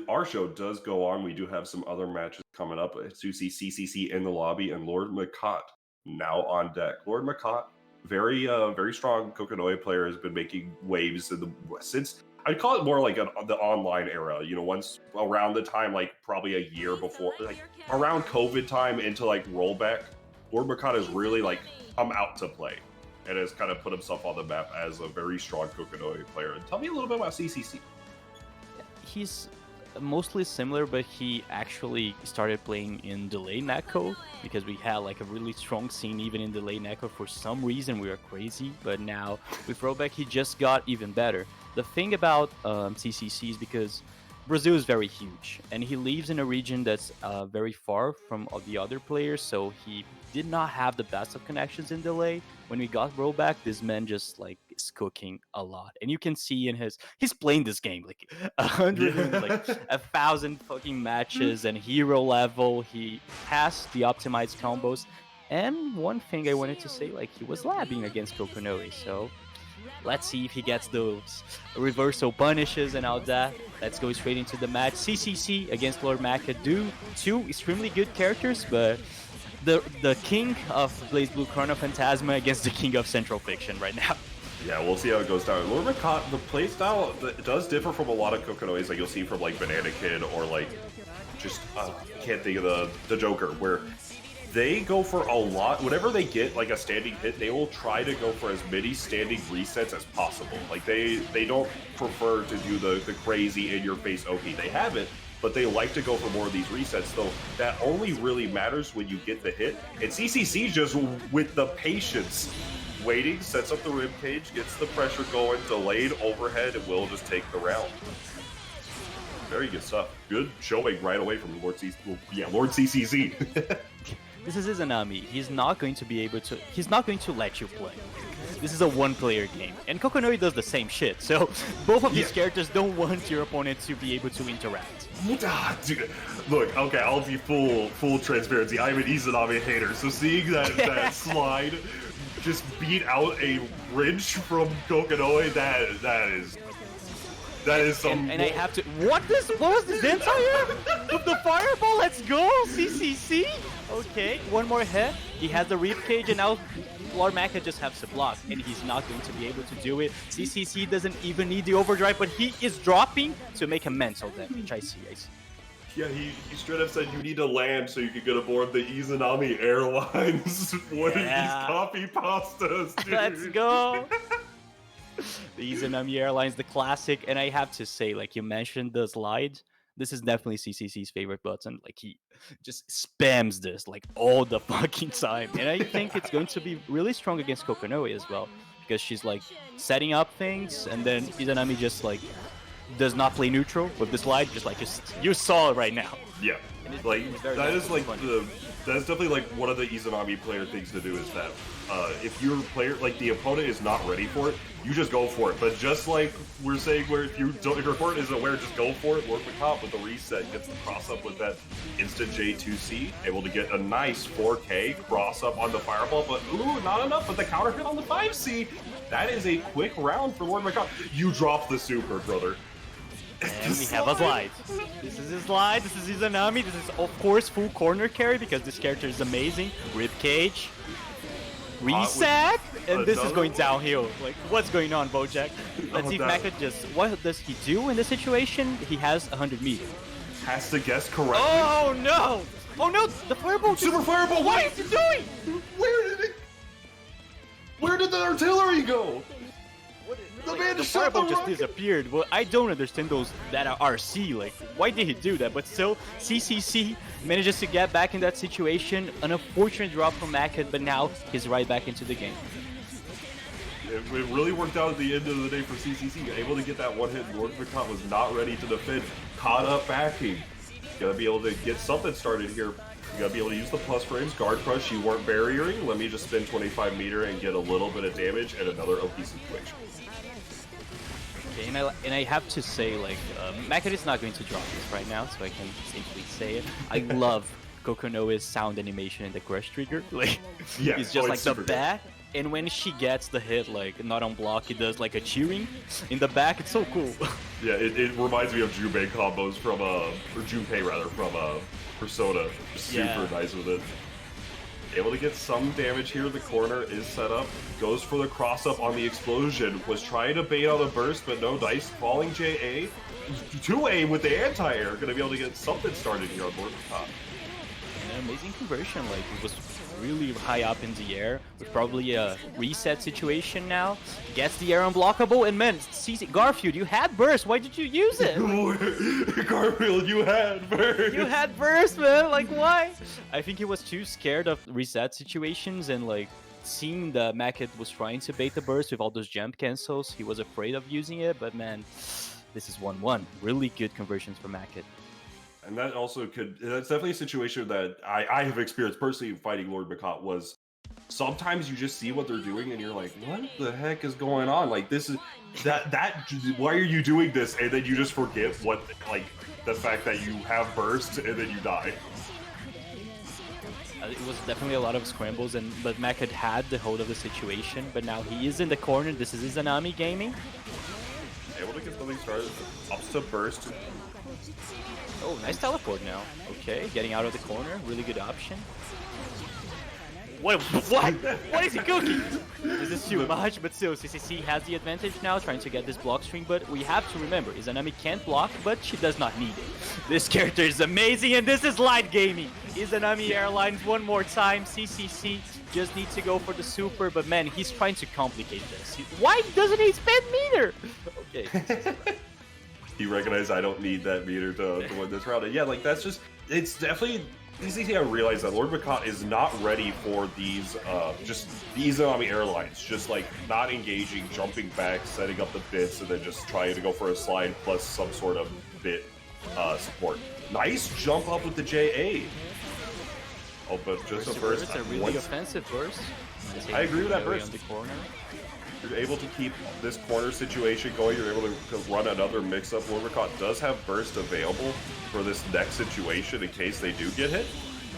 our show does go on. We do have some other matches coming up. It's to see CCC in the lobby and LordMacoT now on deck. LordMacoT, very strong Kokonoe player, has been making waves since I'd call it more like the online era. You know, once around the time, like probably a year before, like around COVID time into like rollback, LordMacoT has really like come out to play and has kind of put himself on the map as a very strong Kokonoe player. And tell me a little bit about CCC. He's mostly similar, but he actually started playing in Delay Neko because we had like a really strong scene even in Delay Neko. For some reason we were crazy, but now with rollback he just got even better. The thing about CCC is because Brazil is very huge and he lives in a region that's very far from the other players, so he did not have the best of connections in Delay. When we got rollback, this man just like is cooking a lot, and you can see in he's playing this game like 1,000 fucking matches and hero level. He has the optimized combos, and one thing I wanted to say, like he was labbing against Kokonoe, so let's see if he gets those reversal punishes and all that. Let's go straight into the match. CCC against LordMacoT, two extremely good characters, but the king of Blazblue Chronophantasma against the king of Centralfiction right now. Yeah, we'll see how it goes down. LordMacoT, the playstyle does differ from a lot of Kokonoes, like you'll see from like Banana Kid or like just I can't think of the Joker, where they go for a lot. Whenever they get like a standing hit, they will try to go for as many standing resets as possible. Like they don't prefer to do the crazy in-your-face OP. They have it, but they like to go for more of these resets, though that only really matters when you get the hit. And CCC just, with the patience, waiting, sets up the ribcage, gets the pressure going, delayed overhead, and will just take the round. Very good stuff. Good showing right away from Lord CCC. This is Izanami. He's not going to let you play. This is a one-player game, and Kokonoe does the same shit, so both of these characters don't want your opponent to be able to interact. Dude, look, okay, I'll be full transparency. I'm an Izanami hater, so seeing that slide just beat out a wrench from Kokonoe, that is some... And I have to... What was this entire with the fireball? Let's go, CCC! Okay, one more hit. He has the ribcage, and now LordMacoT just has to block, and he's not going to be able to do it. CCC doesn't even need the overdrive, but he is dropping to make a mental damage. I see. Yeah, he straight up said you need to land so you can get aboard the Izanami Airlines. What are these copy pastas, dude? Let's go! The Izanami Airlines, the classic, and I have to say, like you mentioned the slide, this is definitely CCC's favorite button. Like he just spams this like all the fucking time, and I think it's going to be really strong against Kokonoe as well, because she's like setting up things, and then Izanami just like does not play neutral with the slide, just like you saw it right now. Yeah, like that is like that's definitely like one of the Izanami player things to do is that if your player, like the opponent is not ready for it, you just go for it. But just like we're saying, where if your opponent isn't aware, just go for it. LordMacoT with the reset gets the cross up with that instant J2C, able to get a nice 4K cross up on the fireball, but ooh, not enough. But the counter hit on the 5C, that is a quick round for LordMacoT. You dropped the super, brother. And we have a slide. This is his slide. This is Izanami. This is, of course, full corner carry because this character is amazing. Ribcage. Reset. And this is going downhill. Like, what's going on, Bojack? Let's see if MacoT just... What does he do in this situation? He has 100 meters. Has to guess correctly. Oh, no! Oh, no! The fireball... Super fireball! What is he doing? Where did the artillery go? The fireball just disappeared. Well, I don't understand those that are RC. Like, why did he do that? But still, CCC manages to get back in that situation. An unfortunate drop from MacoT, but now he's right back into the game. It really worked out at the end of the day for CCC. Able to get that one hit. LordMacoT was not ready to defend. Caught up backing. Gotta be able to get something started here. You gotta be able to use the plus frames. Guard crush, you weren't barriering. Let me just spin 25 meter and get a little bit of damage and another OP situation. Okay, and I have to say, like, MacoT is not going to drop this right now, so I can safely say it. I love Kokonoe's sound animation and the crush trigger. Like, yeah, it's just like the bat. And when she gets the hit, like, not on block, it does like a cheering in the back. It's so cool. Yeah, it reminds me of Junpei combos from, or Junpei rather, from Persona. Super nice with it. Able to get some damage here. The corner is set up. Goes for the cross-up on the explosion. Was trying to bait out a burst, but no dice. Falling JA. 2A with the anti-air. Going to be able to get something started here on LordMacoT. An amazing conversion. Like, it was really high up in the air with probably a reset situation now. Gets the air unblockable, and man, CC Garfield, you had burst. Why did you use it? Garfield, you had burst. You had burst, man. Like, why? I think he was too scared of reset situations, and like seeing the MacoT was trying to bait the burst with all those jump cancels, he was afraid of using it. But man, this is 1-1. Really good conversions for MacoT. And that also that's definitely a situation that I have experienced personally fighting LordMacoT. Was sometimes you just see what they're doing and you're like, what the heck is going on? Like, this is, why are you doing this? And then you just forget what, like, the fact that you have burst and then you die. It was definitely a lot of scrambles, but MacoT had the hold of the situation, but now he is in the corner. This is Izanami gaming. Able to get something started. Ups to burst. Oh, nice teleport now. Okay, getting out of the corner. Really good option. What? What is he cooking? This is too much, but still, CCC has the advantage now, trying to get this block string, but we have to remember, Izanami can't block, but she does not need it. This character is amazing, and this is light gaming. Izanami Airlines one more time. CCC just needs to go for the super, but man, he's trying to complicate this. Why doesn't he spend meter? Okay. He recognized I don't need that meter to win this round. And yeah, like, that's just, it's definitely easy to realize that LordMacoT is not ready for these, just these Izanami Airlines. Just like not engaging, jumping back, setting up the bits, and then just trying to go for a slide plus some sort of bit support. Nice jump up with the JA. Oh, but just a burst. It's a really offensive burst. I agree with that burst. On the corner. You're able to keep this corner situation going. You're able to run another mix-up. LordMacoT does have burst available for this next situation in case they do get hit,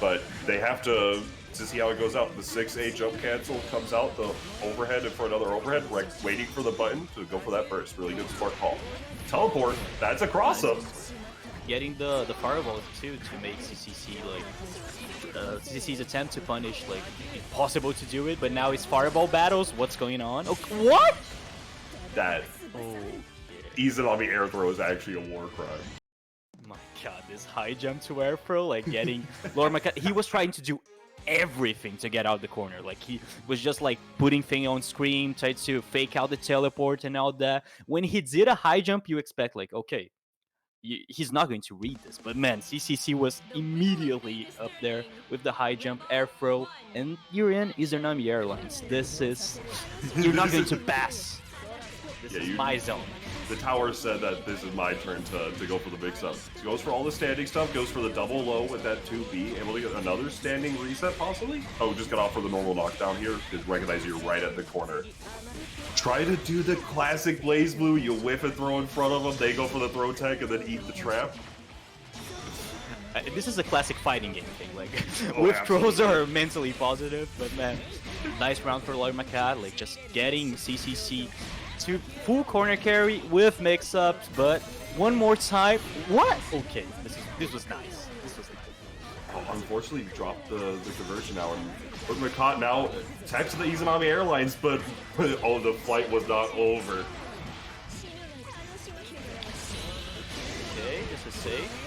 but they have to see how it goes out. The 6A jump cancel comes out, the overhead and for another overhead, waiting for the button to go for that burst. Really good smart call. Teleport, that's a cross-up. Getting the fireball too to make CCC like CCC's attempt to punish like impossible to do it, but now it's fireball battles. What's going on? Oh, what? That Izanami air throw is actually a war crime. My God, this high jump to air throw, like getting LordMacoT. He was trying to do everything to get out the corner. Like he was just like putting thing on screen, tried to fake out the teleport and all that. When he did a high jump, you expect like, okay, he's not going to read this, but man, CCC was immediately up there with the high jump, air throw, and you're in Izanami Airlines. This is, you're not going to pass. This is my zone. The tower said that this is my turn to go for the mix-up. Goes for all the standing stuff, goes for the double low with that 2B, able to get another standing reset possibly? Oh, just got off for the normal knockdown here, because recognize you're right at the corner. Try to do the classic Blazblue, you whiff and throw in front of them, they go for the throw tech and then eat the trap. This is a classic fighting game thing, like, whiff throws are mentally positive, but man, nice round for LordMacoT, like just getting CCC to full corner carry with mix-ups, but one more time, what? Okay, this was nice. This was nice. Oh, unfortunately, dropped the conversion now, and LordMacoT now texted the Izanami Airlines, but oh, the flight was not over. Okay, this is safe.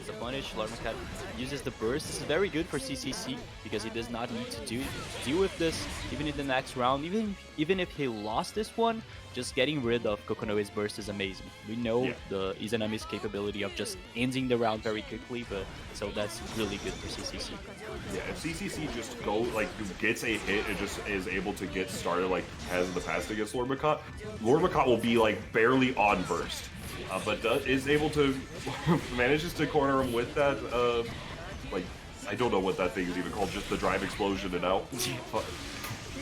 It's a punish. LordMacoT uses the burst. This is very good for CCC because he does not need to deal with this even in the next round. Even if he lost this one, just getting rid of Kokonoe's burst is amazing. We know the Izanami's capability of just ending the round very quickly, but so that's really good for CCC. Yeah, if CCC just gets a hit and just is able to get started like has in the past against LordMacoT, LordMacoT will be like barely on burst. But is able to manages to corner him with that like, I don't know what that thing is even called, just the drive explosion and out.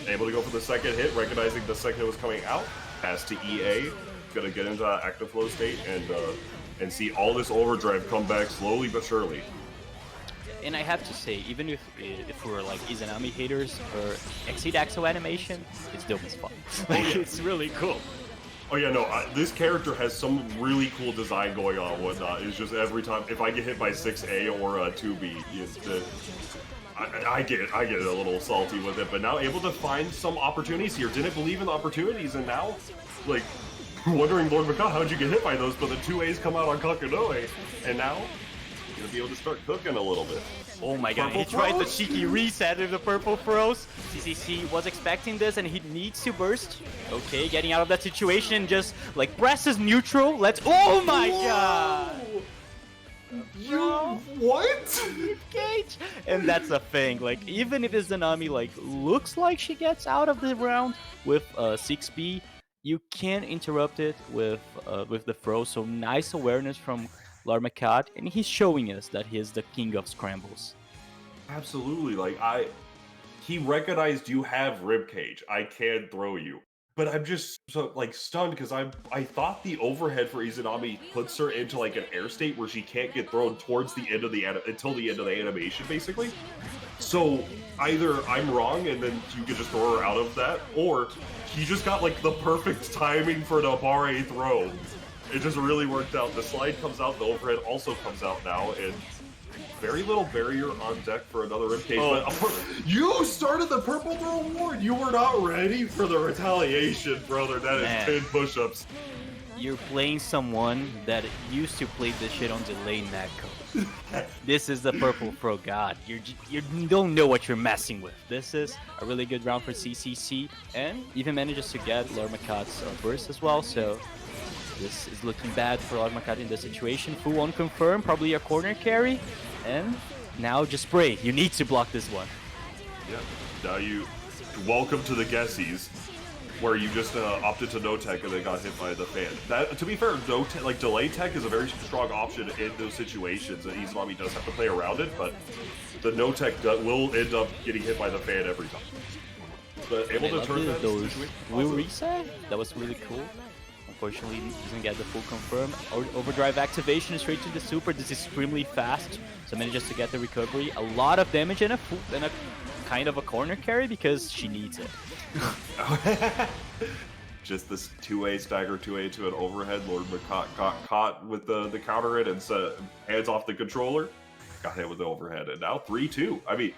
Able to go for the second hit, recognizing the second hit was coming out. Pass to EA, gonna get into active flow state and see all this overdrive come back slowly but surely. And I have to say, even if we're like Izanami haters, her Exceed Axo animation, it's dope as fuck. Like, it's really cool. Oh yeah, no, this character has some really cool design going on and whatnot. It's just every time, if I get hit by 6A or 2B, I get a little salty with it, but now able to find some opportunities here. Didn't believe in the opportunities, and now, like, wondering, LordMacoT, how'd you get hit by those? But the 2As come out on Kokonoe, and now, you're gonna be able to start cooking a little bit. Oh my god, he tried the cheeky reset with the purple throws. CCC was expecting this, and he needs to burst. Okay, getting out of that situation and just, like, presses neutral. Let's... Oh my god! What? Cage. And that's the thing, like, even if Izanami, like, looks like she gets out of the round with 6B, you can interrupt it with the throw. So nice awareness from LordMacoT, and he's showing us that he is the king of scrambles. Absolutely, like, he recognized you have ribcage. I can throw you. But I'm just so, like, stunned because I thought the overhead for Izanami puts her into, like, an air state where she can't get thrown towards the end of the until the end of the animation, basically. So either I'm wrong and then you can just throw her out of that, or he just got, like, the perfect timing for the Bare throw. It just really worked out. The slide comes out, the overhead also comes out now, and very little barrier on deck for another ribcage. But you started the purple throw war. You were not ready for the retaliation, brother. That is 10 push-ups. You're playing someone that used to play this shit on delay netcode. This is the purple throw god. You don't know what you're messing with. This is a really good round for CCC, and even manages to get LordMacoT's burst as well. So this is looking bad for LordMacoT in this situation. Full on confirm, probably a corner carry. And now just spray. You need to block this one. Yeah. Now you... Welcome to the guessies, where you just opted to no tech and then got hit by the fan. That, to be fair, no like delay tech is a very strong option in those situations, and Izanami does have to play around it, but the no tech will end up getting hit by the fan every time. But able to turn that those will reset. That was really cool. Unfortunately, doesn't get the full confirm. Overdrive activation straight to the super. This is extremely fast, so manages to get the recovery. A lot of damage and a kind of a corner carry because she needs it. Just this 2A stagger 2A to an overhead. LordMacoT got caught with the counter hit and set hands off the controller. Got hit with the overhead, and now 3-2. I mean,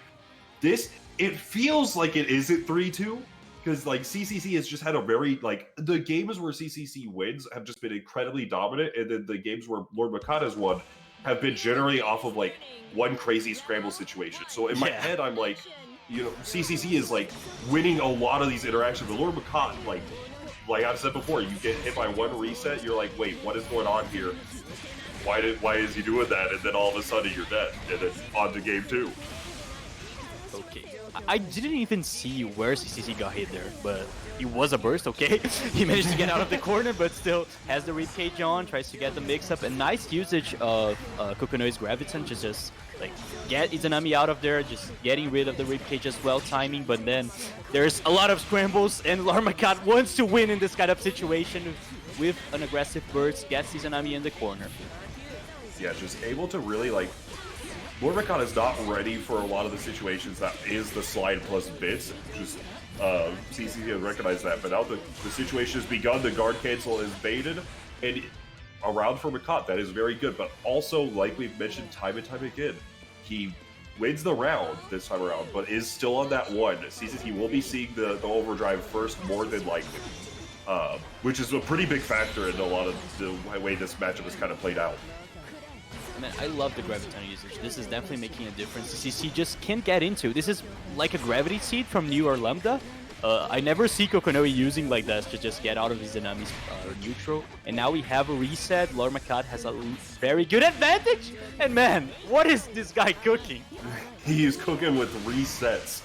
it feels like it isn't 3-2. Because, like, CCC has just had a very, like, the games where CCC wins have just been incredibly dominant, and then the games where LordMacoT has won have been generally off of, like, one crazy scramble situation. So in my head, I'm like, you know, CCC is, like, winning a lot of these interactions, but LordMacoT, like I said before, you get hit by one reset, you're like, wait, what is going on here? Why is he doing that? And then all of a sudden you're dead, and then on to game 2. Okay. I didn't even see where CCC got hit there, but it was a burst, okay? He managed to get out of the corner, but still has the ribcage on, tries to get the mix-up. A nice usage of Kokonoe's Graviton to just, like, get Izanami out of there, just getting rid of the ribcage as well, timing, but then there's a lot of scrambles, and LordMacoT wants to win in this kind of situation with an aggressive burst, gets Izanami in the corner. Yeah, just able to really, like, LordMacoT is not ready for a lot of the situations that is the slide plus bits. Just CCC has recognized that, but now the situation has begun. The guard cancel is baited, and a round for MacoT that is very good. But also, like we've mentioned time and time again, he wins the round this time around, but is still on that one. CCC will be seeing the overdrive first more than likely, which is a pretty big factor in a lot of the way this matchup has kind of played out. Man, I love the Graviton usage. This is definitely making a difference. CCC just can't get into. This is like a gravity seed from New or Lambda. I never see Kokonoe using like this to just get out of his Izanami's neutral. And now we have a reset. LordMacoT has a very good advantage. And man, what is this guy cooking? He is cooking with resets.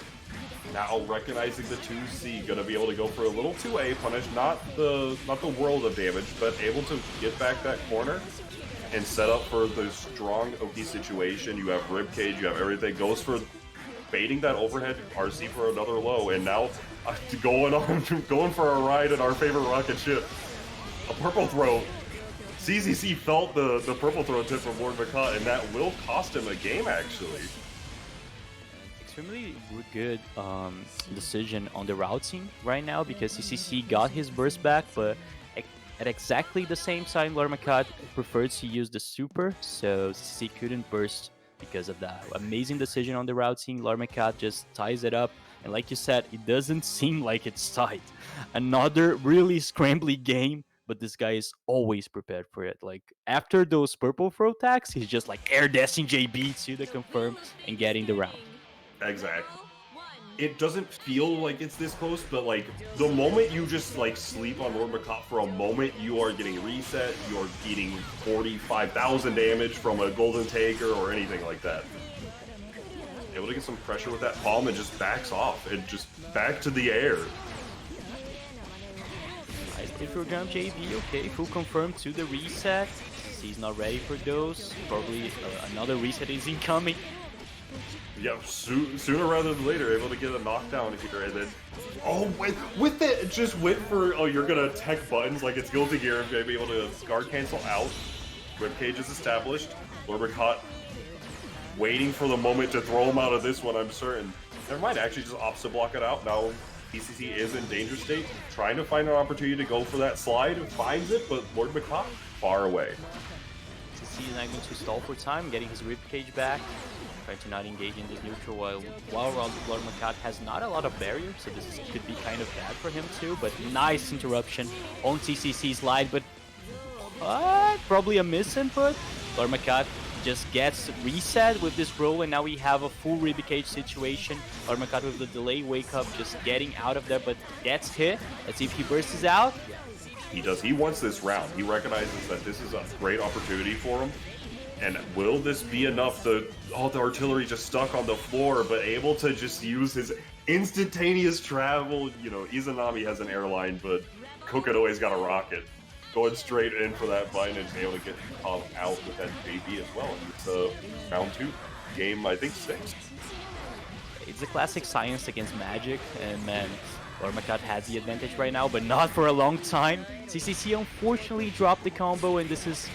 Now recognizing the 2C, gonna be able to go for a little 2A punish, not the world of damage, but able to get back that corner and set up for the strong Oki situation. You have ribcage, you have everything. Goes for baiting that overhead RC for another low, and now going for a ride in our favorite rocket ship. A purple throw. CCC felt the purple throw tip from LordMacoT, and that will cost him a game, actually. extremely good decision on the routing right now because CCC got his burst back, but at exactly the same time, LordMacoT preferred to use the super, so CCC couldn't burst because of that. Amazing decision on the routing. LordMacoT just ties it up, and like you said, it doesn't seem like it's tight. Another really scrambly game, but this guy is always prepared for it. Like after those purple throw attacks, he's just like air dashing JB to the confirm and getting the round. Exactly. It doesn't feel like it's this close, but like the moment you just like sleep on LordMacoT for a moment, you are getting reset. You're eating 45,000 damage from a golden taker or anything like that. Able to get some pressure with that palm and just backs off and just back to the air. Nice intro jump JB, okay, full confirm to the reset. He's not ready for those. Probably another reset is incoming. Yeah, sooner rather than later, able to get a knockdown here, and then with it, just went for you're gonna tech buttons like it's Guilty Gear and be able to guard cancel out. Ribcage is established. LordMacoT waiting for the moment to throw him out of this one. I'm certain. Never mind, actually just opts to block it out. Now CCC is in danger state, trying to find an opportunity to go for that slide. Finds it, but LordMacoT far away. CCC is not going to stall for time, getting his ribcage back. Trying to not engage in this neutral while LordMacoT has not a lot of barrier, so this could be kind of bad for him too, but nice interruption on CCC's slide, but probably a misinput. LordMacoT just gets reset with this roll, and now we have a full ribcage situation. LordMacoT with the delay wake up, just getting out of there, but gets hit. Let's see if he bursts out. He does. He wants this round. He recognizes that this is a great opportunity for him. And will this be enough to all the artillery just stuck on the floor, but able to just use his instantaneous travel? You know, Izanami has an airline, but Kokonoe's got a rocket. Going straight in for that bind and able to get Tom out with that JB as well. And it's round 2, game I think 6. It's a classic science against magic, and man, LordMacoT has the advantage right now, but not for a long time. CCC unfortunately dropped the combo, and this is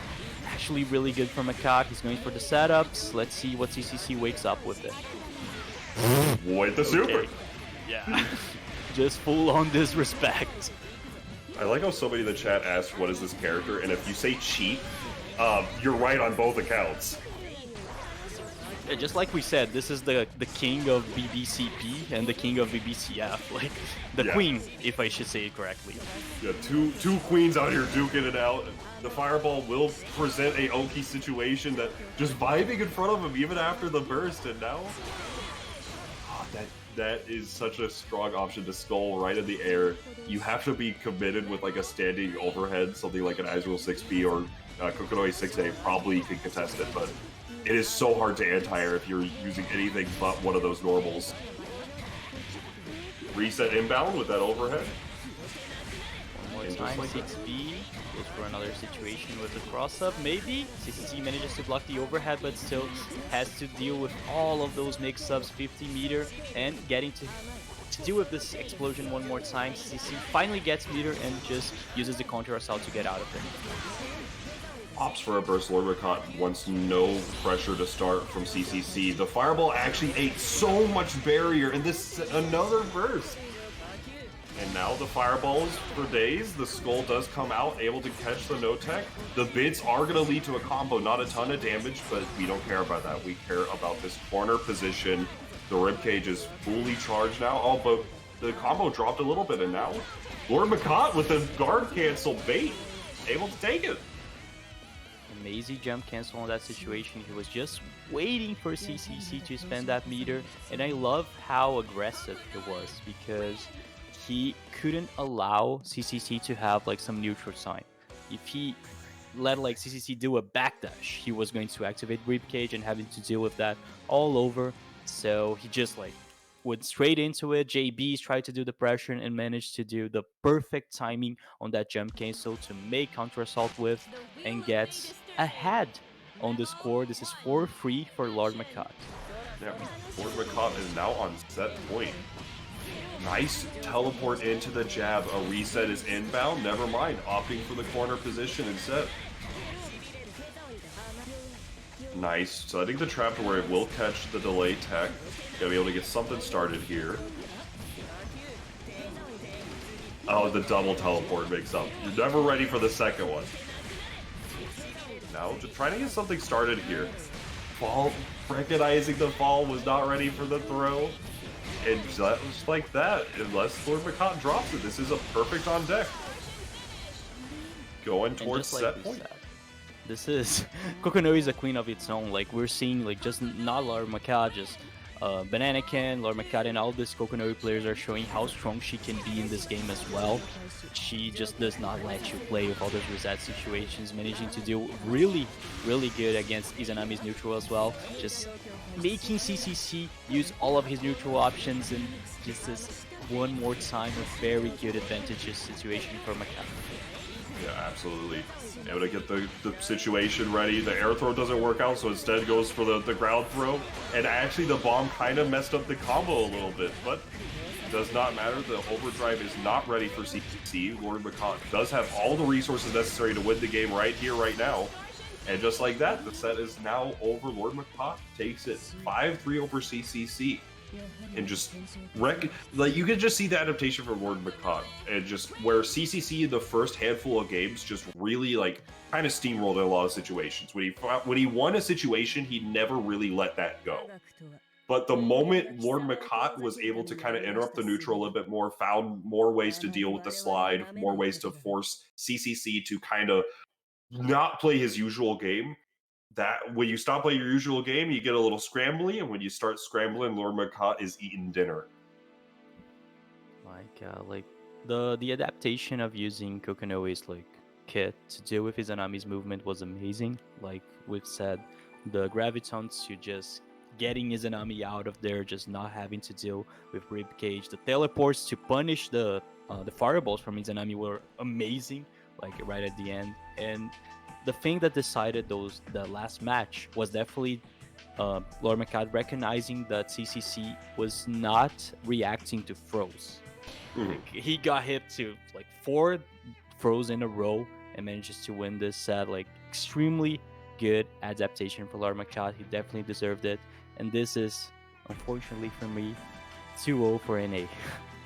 actually really good for macoT. He's going for the setups. Let's see what CCC wakes up with it. With the super. Yeah. Just full on disrespect. I like how somebody in the chat asked, what is this character? And if you say cheat, you're right on both accounts. Yeah, just like we said, this is the king of BBCP and the king of BBCF. Like, the queen, if I should say it correctly. Yeah, two queens out here duking it out. The fireball will present a Oki situation that just vibing in front of him even after the burst, and now that is such a strong option to skull right in the air. You have to be committed with like a standing overhead, something like an Azrael 6B or Kokonoe 6A probably could contest it, but it is so hard to anti-air if you're using anything but one of those normals. Reset inbound with that overhead. One more time, 6B. Goes for another situation with the cross-up, maybe? CCC manages to block the overhead, but still has to deal with all of those mix-ups, 50 meter, and getting to deal with this explosion one more time. CCC finally gets meter and just uses the counter assault to get out of it. Opts for a burst. LordMacoT wants no pressure to start from CCC. The fireball actually ate so much barrier, and this is another burst. And now the fireballs for days. The skull does come out, able to catch the no-tech. The bits are going to lead to a combo, not a ton of damage, but we don't care about that. We care about this corner position. The ribcage is fully charged now. Oh, but the combo dropped a little bit, and now LordMacoT with the guard cancel bait, able to take it. Amazing jump cancel on that situation. He was just waiting for CCC to spend that meter, and I love how aggressive it was because he couldn't allow CCC to have like some neutral sign. If he let like CCC do a backdash, he was going to activate ribcage and having to deal with that all over. So he just like went straight into it. JB's tried to do the pressure and managed to do the perfect timing on that jump cancel to make counter assault with and gets ahead on the score. This is 4-3 for LordMacoT. Yeah, LordMacoT is now on set point. Nice teleport into the jab. A reset is inbound. Never mind. Opting for the corner position instead. Nice. Setting the trap to where it will catch the delay tech. Gotta be able to get something started here. Oh, the double teleport makes up. You're never ready for the second one. Now, just trying to get something started here. Fall, recognizing the fall, was not ready for the throw. And just like that, unless LordMacoT drops it, this is a perfect on deck. Going towards set point. This is Kokonoe is a queen of its own. Like we're seeing, like just not LordMacoT, just Bananakin, LordMacoT, and all these Kokonoe players are showing how strong she can be in this game as well. She just does not let you play with all those reset situations, managing to do really good against Izanami's neutral as well. Just making CCC use all of his neutral options, and just this one more time a very good advantageous situation for Macotte. Yeah, absolutely. Able to get the situation ready. The air throw doesn't work out, so instead goes for the ground throw. And actually the bomb kind of messed up the combo a little bit, but does not matter. The overdrive is not ready for CCC. LordMacoT does have all the resources necessary to win the game right here, right now. And just like that, the set is now over. LordMacoT takes it 5-3 over CCC. And just like you can just see the adaptation from LordMacoT, and just where CCC in the first handful of games just really like kind of steamrolled in a lot of situations. When he won a situation, he never really let that go. But the moment LordMacoT was able to kind of interrupt the neutral a little bit more, found more ways to deal with the slide, more ways to force CCC to kind of not play his usual game. That when you stop playing your usual game, you get a little scrambly, and when you start scrambling, LordMacoT is eating dinner. Like the adaptation of using Kokonoe's like kit to deal with Izanami's movement was amazing. Like we've said, the gravitons to just getting Izanami out of there, just not having to deal with ribcage. The teleports to punish the fireballs from Izanami were amazing, like right at the end. And the thing that decided the last match was definitely LordMacoT recognizing that CCC was not reacting to throws. Like, he got hit to like 4 throws in a row and manages to win this set. Like extremely good adaptation for LordMacoT. He definitely deserved it. And this is, unfortunately for me, 2-0 for NA.